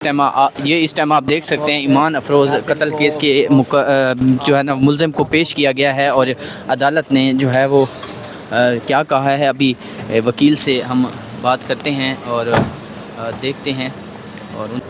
ये इस टाइम आप देख सकते हैं ईमान अफरोज़ कत्ल केस के जो है ना मुलज़िम को पेश किया गया है और अदालत ने जो है वो क्या कहा है। अभी वकील से हम बात करते हैं और देखते हैं। और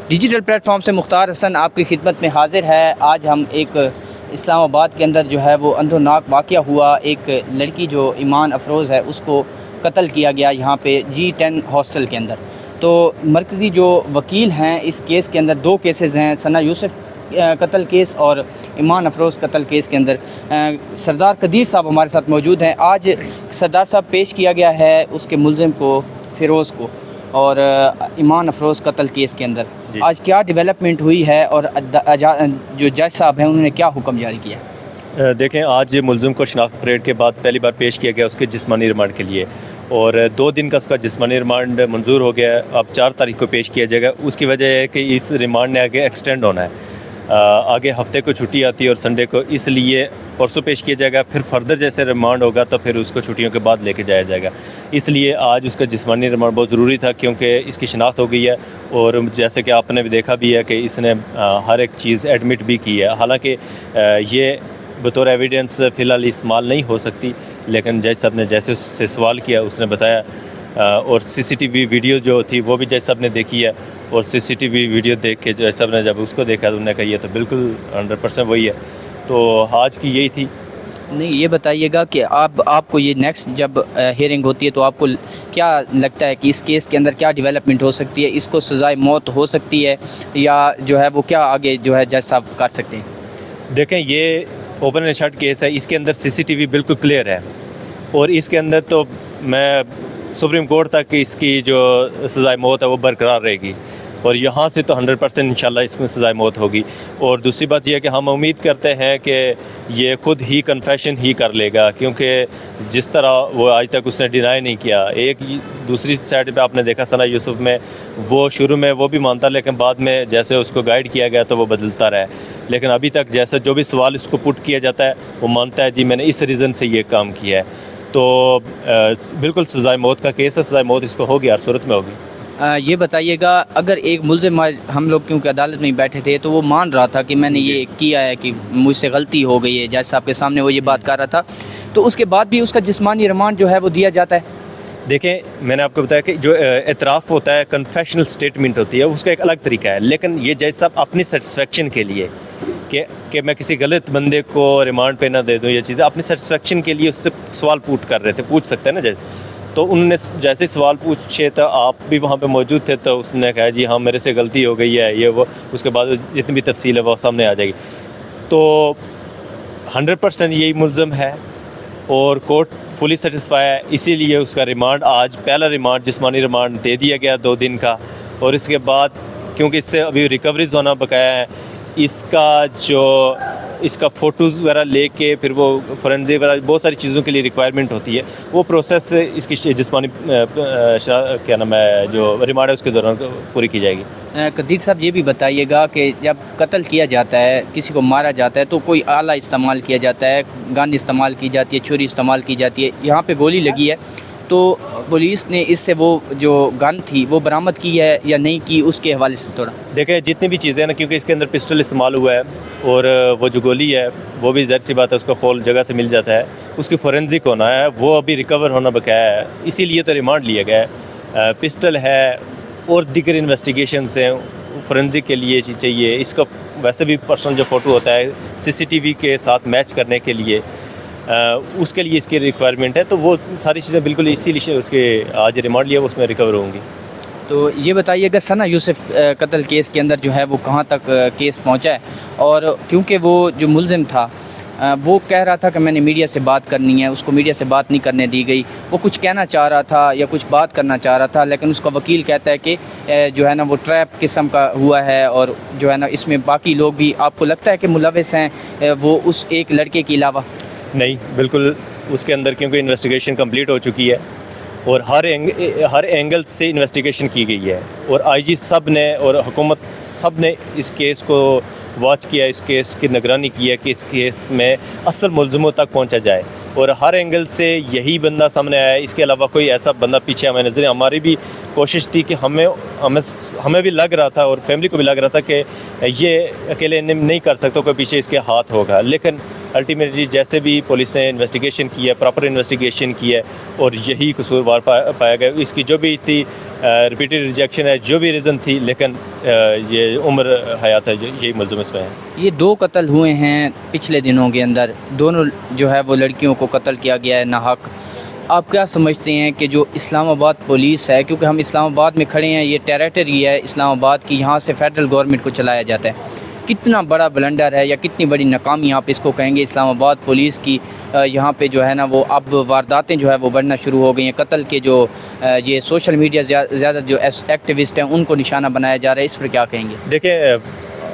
डिजिटल प्लेटफॉर्म से मुख्तार हसन आपकी खिदमत में हाज़िर है। आज हम एक इस्लामाबाद के अंदर जो है वो अंधोनाक वाक़या हुआ, एक लड़की जो ईमान अफरोज़ है उसको कत्ल किया गया यहाँ पे G10 हॉस्टल के अंदर। तो मरकज़ी जो वकील हैं इस केस के अंदर दो केसेस हैं, सना यूसुफ कत्ल केस और ईमान अफरोज़ कत्ल केस के अंदर। सरदार कदीर साहब हमारे साथ मौजूद हैं। आज सरदार साहब पेश किया गया है उसके मुलज़िम को, फ़िरोज़ को, और ईमान अफरोज़ कत्ल केस के अंदर आज क्या डेवलपमेंट हुई है और जो जज साहब हैं उन्होंने क्या हुक्म जारी किया? देखें, आज मुलज़िम को शनाख्त परेड के बाद पहली बार पेश किया गया उसके जिस्मानी रिमांड के लिए, और 2 दिन का उसका जिस्मानी रिमांड मंजूर हो गया है। अब 4 तारीख को पेश किया जाएगा। उसकी वजह है कि इस रिमांड ने आगे एक्सटेंड होना है, आगे हफ्ते को छुट्टी आती है और संडे को, इसलिए परसों पेश किया जाएगा। फिर फर्दर जैसे रिमांड होगा तो फिर उसको छुट्टियों के बाद लेके जाया जाएगा। इसलिए आज उसका जिस्मानी रिमांड बहुत ज़रूरी था, क्योंकि इसकी शनाख्त हो गई है और जैसे कि आपने भी देखा भी है कि इसने हर एक चीज़ एडमिट भी की है। हालाँकि ये बतौर एविडेंस फ़िलहाल इस्तेमाल नहीं हो सकती, लेकिन जज साहब ने जैसे उससे सवाल किया उसने बताया, और सीसीटीवी वीडियो जो थी वो भी जज साहब ने देखी है, और सीसीटीवी वीडियो देख के जज साहब ने जब उसको देखा तो उन्होंने कहा ये तो बिल्कुल 100% वही है। तो आज की यही थी। नहीं, ये बताइएगा कि आपको ये नेक्स्ट जब हियरिंग होती है तो आपको क्या लगता है कि इस केस के अंदर क्या डेवलपमेंट हो सकती है? इसको सज़ाए मौत हो सकती है या जो है वो क्या आगे जो है जज साहब कर सकते हैं? देखें, ये ओपन एंड शट केस है, इसके अंदर सीसीटीवी बिल्कुल क्लियर है, और इसके अंदर तो मैं सुप्रीम कोर्ट तक इसकी जो सज़ाए मौत है वो बरकरार रहेगी, और यहाँ से तो 100% इंशाल्लाह इसमें सज़ाए मौत होगी। और दूसरी बात यह है कि हम उम्मीद करते हैं कि ये ख़ुद ही कन्फेशन ही कर लेगा, क्योंकि जिस तरह वो आज तक उसने डिनाई नहीं किया। एक दूसरी साइड पे आपने देखा सना यूसुफ में, वो शुरू में वो भी मानता, लेकिन बाद में जैसे उसको गाइड किया गया तो वो बदलता रहा। लेकिन अभी तक जैसे जो भी सवाल इसको पुट किया जाता है वो मानता है जी मैंने इस रीज़न से ये काम किया है। तो बिल्कुल सज़ाए मौत का केस है, सज़ाए मौत इसको होगी, हर सूरत में होगी। ये बताइएगा, अगर एक मुलज़िम, हम लोग क्योंकि अदालत में ही बैठे थे तो वो मान रहा था कि मैंने ये किया है, कि मुझसे गलती हो गई है, जज साहब के सामने वो ये बात कर रहा था, तो उसके बाद भी उसका जिस्मानी रिमांड जो है वो दिया जाता है? देखें, मैंने आपको बताया कि जो एतराफ़ होता है, कन्फेशनल स्टेटमेंट होती है, उसका एक अलग तरीका है। लेकिन ये जज साहब अपनी सेटिस्फेक्शन के लिए कि मैं किसी गलत बंदे को रिमांड पे ना दे दूं, ये चीज़ें अपनी सेटिस्फेक्शन के लिए उससे सवाल पूछ सकते हैं ना जज। तो उन्होंने जैसे सवाल पूछे तो आप भी वहाँ पे मौजूद थे, तो उसने कहा जी हाँ मेरे से गलती हो गई है, ये वो। उसके बाद जितनी भी तफसील है वो सामने आ जाएगी। तो 100% यही मुलज़म है और कोर्ट फुली सेटिस्फाई है, इसीलिए उसका रिमांड आज पहला रिमांड जिस्मानी रिमांड दे दिया गया 2 दिन का। और इसके बाद क्योंकि इससे अभी रिकवरीज होना बकाया है, इसका फ़ोटोज़ वगैरह लेके फिर वो फोरेंसिक वगैरह बहुत सारी चीज़ों के लिए रिक्वायरमेंट होती है, वो प्रोसेस इसकी जिस्मानी क्या नाम है जो रिमांड है उसके दौरान पूरी की जाएगी। कदीर साहब, ये भी बताइएगा कि जब कत्ल किया जाता है, किसी को मारा जाता है, तो कोई आला इस्तेमाल किया जाता है, गन इस्तेमाल की जाती है, छुरी इस्तेमाल की जाती है, यहाँ पे गोली लगी है, तो पुलिस ने इससे वो जो गन थी वो बरामद की है या नहीं की, उसके हवाले से थोड़ा देखें। जितनी भी चीज़ें हैं ना, क्योंकि इसके अंदर पिस्टल इस्तेमाल हुआ है और वो जो गोली है वो भी ज़ाहिर सी बात है उसका खोल जगह से मिल जाता है, उसकी फोरेंसिक होना है, वो अभी रिकवर होना बकाया है, इसीलिए तो रिमांड लिया गया है। पिस्टल है और दीगर इन्वेस्टिगेशंस हैं, फोरेंसिक के लिए चीज़ चाहिए। इसका वैसे भी पर्सनल जो फ़ोटो होता है सीसीटीवी के साथ मैच करने के लिए, उसके लिए इसकी रिक्वायरमेंट है, तो वो सारी चीज़ें बिल्कुल इसीलिए उसके आज रिमांड लिया वो उसमें रिकवर होंगी। तो ये बताइएगा, सना यूसुफ कत्ल केस के अंदर जो है वो कहाँ तक केस पहुँचा है? और क्योंकि वो जो मुलज़िम था वो कह रहा था कि मैंने मीडिया से बात करनी है, उसको मीडिया से बात नहीं करने दी गई, वो कुछ कहना चाह रहा था या कुछ बात करना चाह रहा था, लेकिन उसका वकील कहता है कि जो है ना वो ट्रैप किस्म का हुआ है, और जो है ना इसमें बाकी लोग भी आपको लगता है कि मुलविस हैं वो उस एक लड़के के अलावा? नहीं, बिल्कुल उसके अंदर, क्योंकि इन्वेस्टिगेशन कंप्लीट हो चुकी है और हर एंगल से इन्वेस्टिगेशन की गई है, और आईजी सब ने और हुकूमत सब ने इस केस को वॉच किया, इस केस की निगरानी की है कि इस केस में असल मुलज़िमों तक पहुंचा जाए। और हर एंगल से यही बंदा सामने आया है। इसके अलावा कोई ऐसा बंदा पीछे हमें नजर नहीं। हमारी भी कोशिश थी कि हमें भी लग रहा था और फैमिली को भी लग रहा था कि ये अकेले नहीं कर सकता, कोई पीछे इसके हाथ होगा। लेकिन अल्टीमेटली जैसे भी पुलिस ने इन्वेस्टिगेशन की है, प्रॉपर इन्वेस्टिगेशन की है और यही कसूरवार पाया गया। इसकी जो भी थी रिपीटेड रिजेक्शन है, जो भी रीज़न थी, लेकिन ये उम्र हयात है, यही मुलज़िम इसमें है। ये 2 कत्ल हुए हैं पिछले दिनों के अंदर, दोनों जो है वो लड़कियों को कत्ल किया गया है नाहक। आप क्या समझते हैं कि जो इस्लामाबाद पुलिस है, क्योंकि हम इस्लामाबाद में खड़े हैं, ये टेरिटरी है इस्लामाबाद की, यहाँ से फेडरल गवर्नमेंट को चलाया जाता है, कितना बड़ा ब्लंडर है या कितनी बड़ी नाकामी आप इसको कहेंगे इस्लामाबाद पुलिस की? यहाँ पे जो है ना वो अब वारदातें जो है वो बढ़ना शुरू हो गई हैं। कत्ल के जो ये सोशल मीडिया ज़्यादा जो एक्टिविस्ट हैं उनको निशाना बनाया जा रहा है, इस पर क्या कहेंगे? देखिए,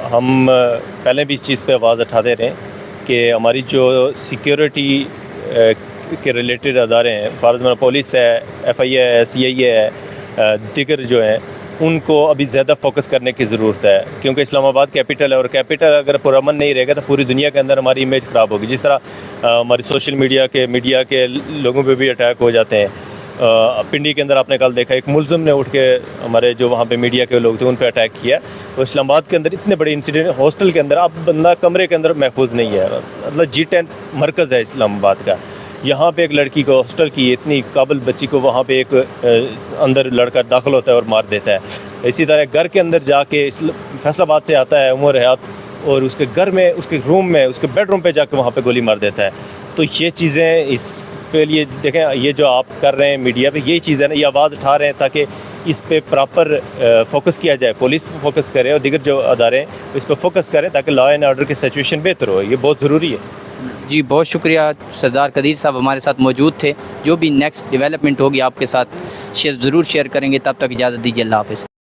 हम पहले भी इस चीज़ पे आवाज़ उठाते रहे कि हमारी जो सिक्योरिटी के रिलेटेड अदारे हैं, फॉर पुलिस है, FIA है, CIA है, दीगर जो हैं, उनको अभी ज़्यादा फोकस करने की ज़रूरत है, क्योंकि इस्लामाबाद कैपिटल है और कैपिटल अगर पुरअमन नहीं रहेगा तो पूरी दुनिया के अंदर हमारी इमेज ख़राब होगी। जिस तरह हमारी सोशल मीडिया के लोगों पे भी अटैक हो जाते हैं। पिंडी के अंदर आपने कल देखा, एक मुलज़िम ने उठ के हमारे जो वहाँ पे मीडिया के लोग थे उन पे अटैक किया। और इस्लामाबाद के अंदर इतने बड़े इंसिडेंट, हॉस्टल के अंदर अब बंदा कमरे के अंदर महफूज नहीं है, मतलब G10 मरकज़ है इस्लामाबाद का। यहाँ पे एक लड़की को, हॉस्टल की इतनी काबिल बच्ची को, वहाँ पे एक अंदर लड़का दाखिल होता है और मार देता है। इसी तरह घर के अंदर जाके, फैसलाबाद से आता है उमर हयात, और उसके घर में, उसके रूम में, उसके बेडरूम पे जाके वहाँ पे गोली मार देता है। तो ये चीज़ें, इस पे लिए देखें, ये जो आप कर रहे हैं मीडिया पे, ये चीज़ है ना, ये आवाज़ उठा रहे हैं ताकि इस पे प्रॉपर फोकस किया जाए, पुलिस पे फोकस करे और दीगर जो अदारे हैं इस पे फोकस करें ताकि लॉ एंड ऑर्डर की सिचुएशन बेहतर हो। ये बहुत ज़रूरी है। जी, बहुत शुक्रिया। सरदार कदीर साहब हमारे साथ मौजूद थे। जो भी नेक्स्ट डेवलपमेंट होगी आपके साथ ज़रूर शेयर करेंगे। तब तक इजाज़त दीजिए। अल्लाह हाफ़िज़।